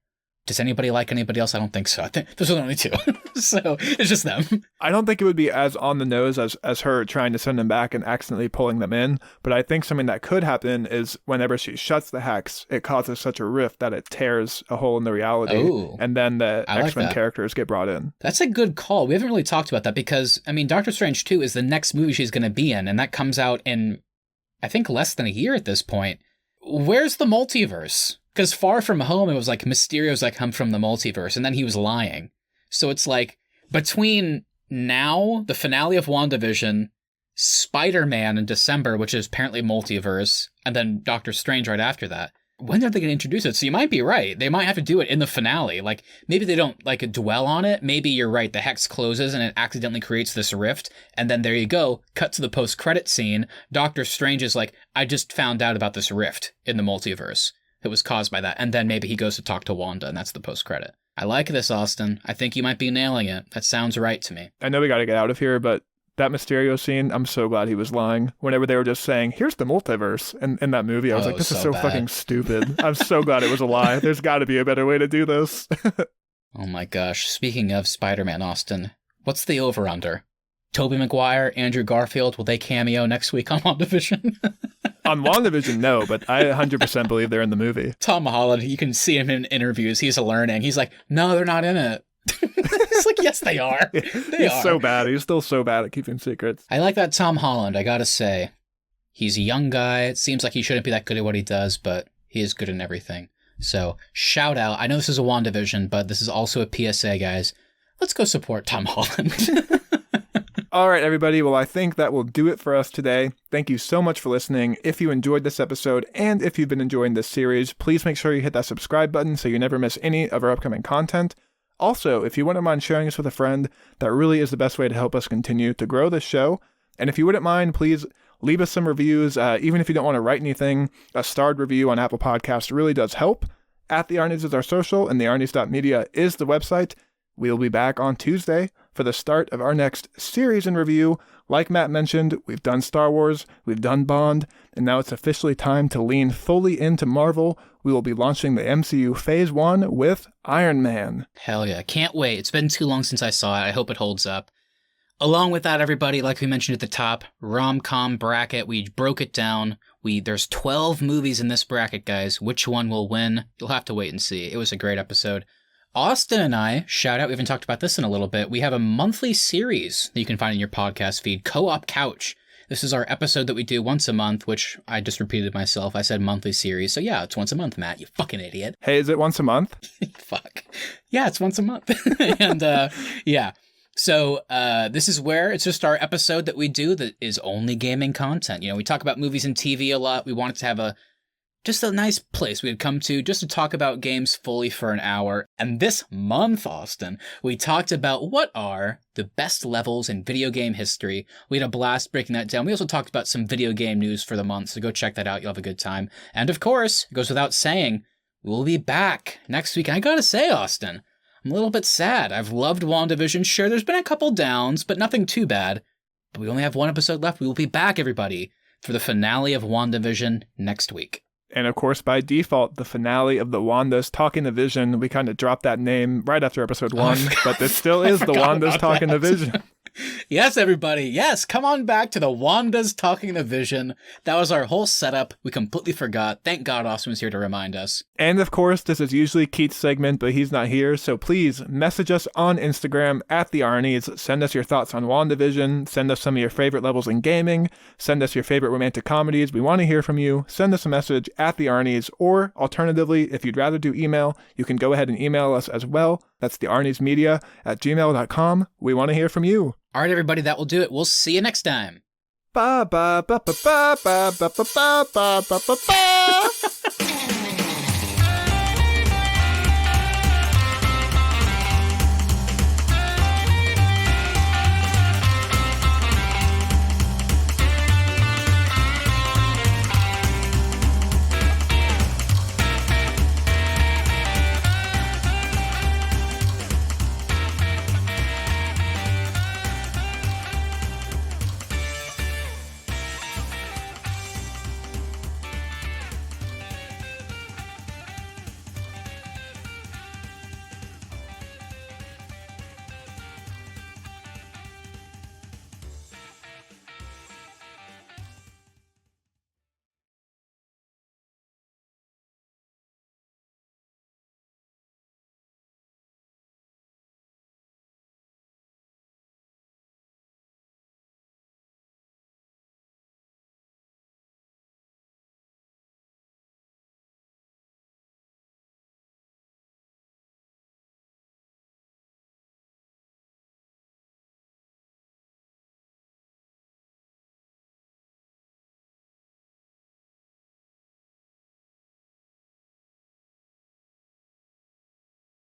Does anybody like anybody else? I don't think so. I think those are the only two. So it's just them. I don't think it would be as on the nose as her trying to send them back and accidentally pulling them in. But I think something that could happen is whenever she shuts the Hex, it causes such a rift that it tears a hole in the reality. Ooh, and then the X-Men characters get brought in. That's a good call. We haven't really talked about that because, Doctor Strange 2 is the next movie she's going to be in. And that comes out in, I think, less than a year at this point. Where's the multiverse? Because Far From Home, it was Mysterio's I'm from the multiverse, and then he was lying. So it's between now, the finale of WandaVision, Spider-Man in December, which is apparently multiverse, and then Doctor Strange right after that. When are they going to introduce it? So you might be right. They might have to do it in the finale. Maybe they don't dwell on it. Maybe you're right. The Hex closes and it accidentally creates this rift. And then there you go. Cut to the post-credit scene. Doctor Strange is I just found out about this rift in the multiverse that was caused by that. And then maybe he goes to talk to Wanda, and that's the post-credit. I like this, Austin. I think you might be nailing it. That sounds right to me. I know we got to get out of here, but that Mysterio scene, I'm so glad he was lying. Whenever they were just saying, here's the multiverse, in that movie, I was this is so fucking stupid. I'm so glad it was a lie. There's got to be a better way to do this. Oh my gosh. Speaking of Spider-Man, Austin, what's the over-under? Tobey Maguire, Andrew Garfield, will they cameo next week on WandaVision? On WandaVision, no, but I 100% believe they're in the movie. Tom Holland, you can see him in interviews. He's learning. He's like, no, they're not in it. It's like, yes, they are. He's so bad. He's still so bad at keeping secrets. I like that Tom Holland, I gotta say. He's a young guy. It seems like he shouldn't be that good at what he does, but he is good in everything. So, shout out. I know this is a WandaVision, but this is also a PSA, guys. Let's go support Tom Holland. All right, everybody. Well, I think that will do it for us today. Thank you so much for listening. If you enjoyed this episode and if you've been enjoying this series, please make sure you hit that subscribe button so you never miss any of our upcoming content. Also, if you wouldn't mind sharing us with a friend, that really is the best way to help us continue to grow this show. And if you wouldn't mind, please leave us some reviews. Even if you don't want to write anything, a starred review on Apple Podcasts really does help. At the Arnies is our social, and the Arnies.media is the website. We'll be back on Tuesday for the start of our next series in review. Like Matt mentioned, we've done Star Wars, we've done Bond, and now it's officially time to lean fully into Marvel. We will be launching the MCU Phase 1 with Iron Man. Hell yeah, can't wait. It's been too long since I saw it. I hope it holds up. Along with that, everybody, like we mentioned at the top, rom-com bracket, we broke it down. There's 12 movies in this bracket, guys. Which one will win? You'll have to wait and see. It was a great episode. Austin and I, shout out, we haven't talked about this in a little bit, we have a monthly series that you can find in your podcast feed, Co-op Couch. This is our episode that we do once a month, which I just repeated myself. I said monthly series, so yeah, it's once a month, Matt, you fucking idiot. Hey, is it once a month? Fuck. Yeah, it's once a month. And, yeah. So this is where it's just our episode that we do that is only gaming content. You know, we talk about movies and TV a lot. We wanted to have just a nice place we'd come to just to talk about games fully for an hour. And this month, Austin, we talked about what are the best levels in video game history. We had a blast breaking that down. We also talked about some video game news for the month, so go check that out. You'll have a good time. And of course, it goes without saying, we'll be back next week. And I gotta say, Austin, I'm a little bit sad. I've loved WandaVision. Sure, there's been a couple downs, but nothing too bad. But we only have one episode left. We will be back, everybody, for the finale of WandaVision next week. And of course, by default, the finale of the Wanda's Talking the Vision, we kind of dropped that name right after episode 1, but this still is the Wanda's Talking the Vision. Yes, everybody. Yes, come on back to the Wanda's Talking the Vision. That was our whole setup. We completely forgot. Thank God Austin was here to remind us. And of course, this is usually Keith's segment, but he's not here. So please message us on Instagram at the Arnies. Send us your thoughts on WandaVision. Send us some of your favorite levels in gaming. Send us your favorite romantic comedies. We want to hear from you. Send us a message at the Arnies. Or alternatively, if you'd rather do email, you can go ahead and email us as well. That's thearniesmedia@gmail.com. We want to hear from you. All right, everybody, that will do it. We'll see you next time. Ba ba ba ba ba ba ba ba ba ba ba ba.